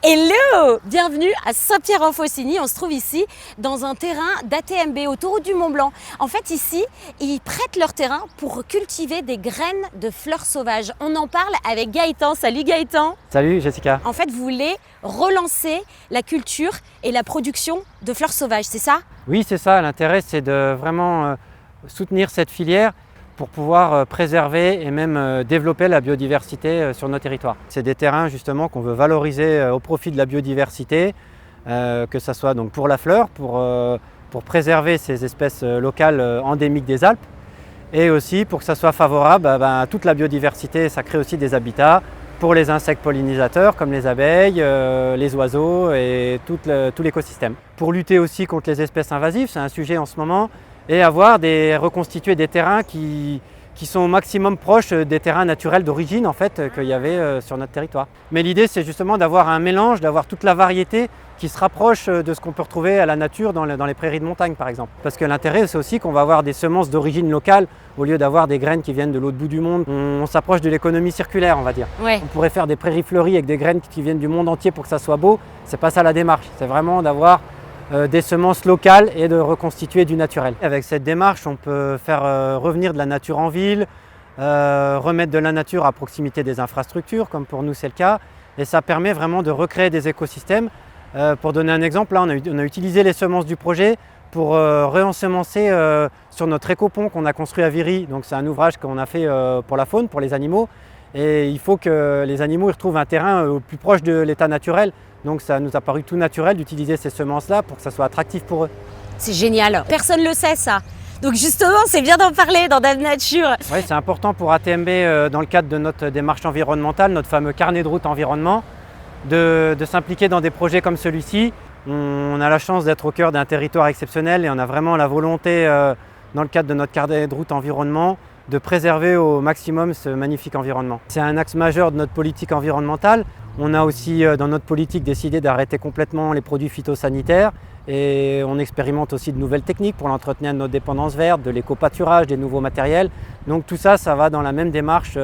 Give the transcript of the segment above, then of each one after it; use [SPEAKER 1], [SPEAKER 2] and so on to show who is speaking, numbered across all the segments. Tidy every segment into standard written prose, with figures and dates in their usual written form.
[SPEAKER 1] Hello! Bienvenue à Saint-Pierre-en-Faucigny. On se trouve ici dans un terrain d'ATMB, autoroute du Mont-Blanc. En fait, ici, ils prêtent leur terrain pour cultiver des graines de fleurs sauvages. On en parle avec Gaëtan. Salut Gaëtan!
[SPEAKER 2] Salut Jessica.
[SPEAKER 1] En fait, vous voulez relancer la culture et la production de fleurs sauvages, c'est ça?
[SPEAKER 2] Oui, c'est ça. L'intérêt, c'est de vraiment soutenir cette filière pour pouvoir préserver et même développer la biodiversité sur nos territoires. C'est des terrains justement qu'on veut valoriser au profit de la biodiversité, que ce soit donc pour la fleur, pour préserver ces espèces locales endémiques des Alpes, et aussi pour que ça soit favorable à toute la biodiversité. Ça crée aussi des habitats pour les insectes pollinisateurs comme les abeilles, les oiseaux et tout l'écosystème. Pour lutter aussi contre les espèces invasives, c'est un sujet en ce moment, et reconstituer des terrains qui sont au maximum proches des terrains naturels d'origine en fait qu'il y avait sur notre territoire. Mais l'idée, c'est justement d'avoir un mélange, d'avoir toute la variété qui se rapproche de ce qu'on peut retrouver à la nature dans les prairies de montagne par exemple. Parce que l'intérêt, c'est aussi qu'on va avoir des semences d'origine locale au lieu d'avoir des graines qui viennent de l'autre bout du monde. On s'approche de l'économie circulaire, on va dire.
[SPEAKER 1] Ouais.
[SPEAKER 2] On pourrait faire des prairies fleuries avec des graines qui viennent du monde entier pour que ça soit beau. C'est pas ça la démarche, c'est vraiment d'avoir des semences locales et de reconstituer du naturel. Avec cette démarche, on peut faire revenir de la nature en ville, remettre de la nature à proximité des infrastructures, comme pour nous c'est le cas, et ça permet vraiment de recréer des écosystèmes. Pour donner un exemple, là, on a utilisé les semences du projet pour réensemencer sur notre écopont qu'on a construit à Viry. Donc c'est un ouvrage qu'on a fait pour la faune, pour les animaux, et il faut que les animaux y retrouvent un terrain au plus proche de l'état naturel. Donc ça nous a paru tout naturel d'utiliser ces semences-là pour que ça soit attractif pour eux.
[SPEAKER 1] C'est génial. Personne ne le sait ça. Donc justement, c'est bien d'en parler dans Dame Nature.
[SPEAKER 2] Oui, c'est important pour ATMB dans le cadre de notre démarche environnementale, notre fameux carnet de route environnement, de s'impliquer dans des projets comme celui-ci. On a la chance d'être au cœur d'un territoire exceptionnel et on a vraiment la volonté, dans le cadre de notre carnet de route environnement, de préserver au maximum ce magnifique environnement. C'est un axe majeur de notre politique environnementale. On a aussi dans notre politique décidé d'arrêter complètement les produits phytosanitaires et on expérimente aussi de nouvelles techniques pour l'entretien de notre dépendance verte, de l'éco-pâturage, des nouveaux matériels. Donc tout ça, ça va dans la même démarche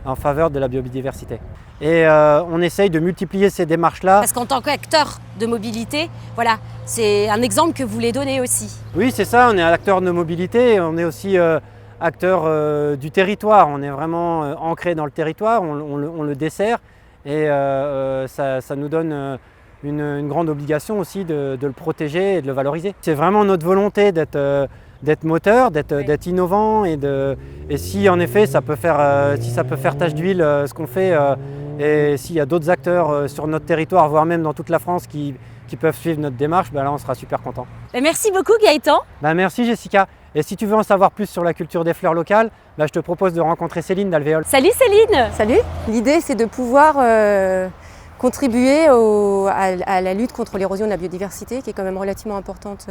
[SPEAKER 2] en faveur de la biodiversité. Et on essaye de multiplier ces démarches-là.
[SPEAKER 1] Parce qu'en tant qu'acteur de mobilité, voilà, c'est un exemple que vous voulez donner aussi.
[SPEAKER 2] Oui, c'est ça, on est un acteur de mobilité et on est aussi acteur du territoire. On est vraiment ancré dans le territoire, on le dessert et ça nous donne une grande obligation aussi de le protéger et de le valoriser. C'est vraiment notre volonté d'être moteur, d'être innovant et si en effet ça peut faire tache d'huile ce qu'on fait et s'il y a d'autres acteurs sur notre territoire, voire même dans toute la France qui peuvent suivre notre démarche, là on sera super contents.
[SPEAKER 1] Merci beaucoup Gaëtan.
[SPEAKER 2] Merci Jessica. Et si tu veux en savoir plus sur la culture des fleurs locales, je te propose de rencontrer Céline d'Alvéole.
[SPEAKER 1] Salut Céline.
[SPEAKER 3] Salut. L'idée c'est de pouvoir contribuer à la lutte contre l'érosion de la biodiversité qui est quand même relativement importante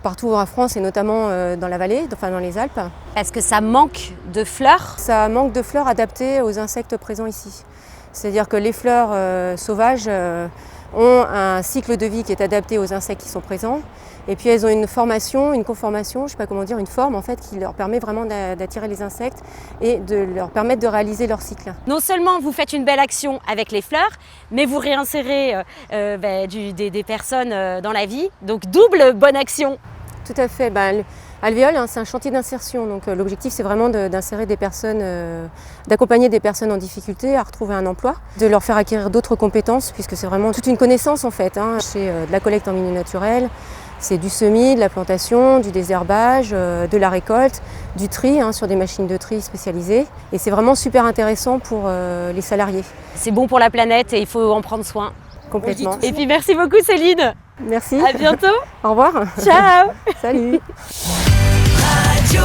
[SPEAKER 3] partout en France et notamment dans la vallée, enfin dans les Alpes.
[SPEAKER 1] Est-ce que ça manque de fleurs?
[SPEAKER 3] Ça manque de fleurs adaptées aux insectes présents ici. C'est-à-dire que les fleurs sauvages ont un cycle de vie qui est adapté aux insectes qui sont présents. Et puis elles ont une conformation, je ne sais pas comment dire, une forme en fait qui leur permet vraiment d'attirer les insectes et de leur permettre de réaliser leur cycle.
[SPEAKER 1] Non seulement vous faites une belle action avec les fleurs, mais vous réinsérez des personnes dans la vie, donc double bonne action.
[SPEAKER 3] Tout à fait. Alvéole, c'est un chantier d'insertion, donc l'objectif c'est vraiment d'insérer des personnes, d'accompagner des personnes en difficulté à retrouver un emploi, de leur faire acquérir d'autres compétences, puisque c'est vraiment toute une connaissance en fait. C'est de la collecte en milieu naturel, c'est du semis, de la plantation, du désherbage, de la récolte, du tri sur des machines de tri spécialisées. Et c'est vraiment super intéressant pour les salariés.
[SPEAKER 1] C'est bon pour la planète et il faut en prendre soin.
[SPEAKER 3] Complètement.
[SPEAKER 1] Et puis merci beaucoup Céline.
[SPEAKER 3] Merci.
[SPEAKER 1] À bientôt.
[SPEAKER 3] Au revoir.
[SPEAKER 1] Ciao.
[SPEAKER 3] Salut.
[SPEAKER 4] Radio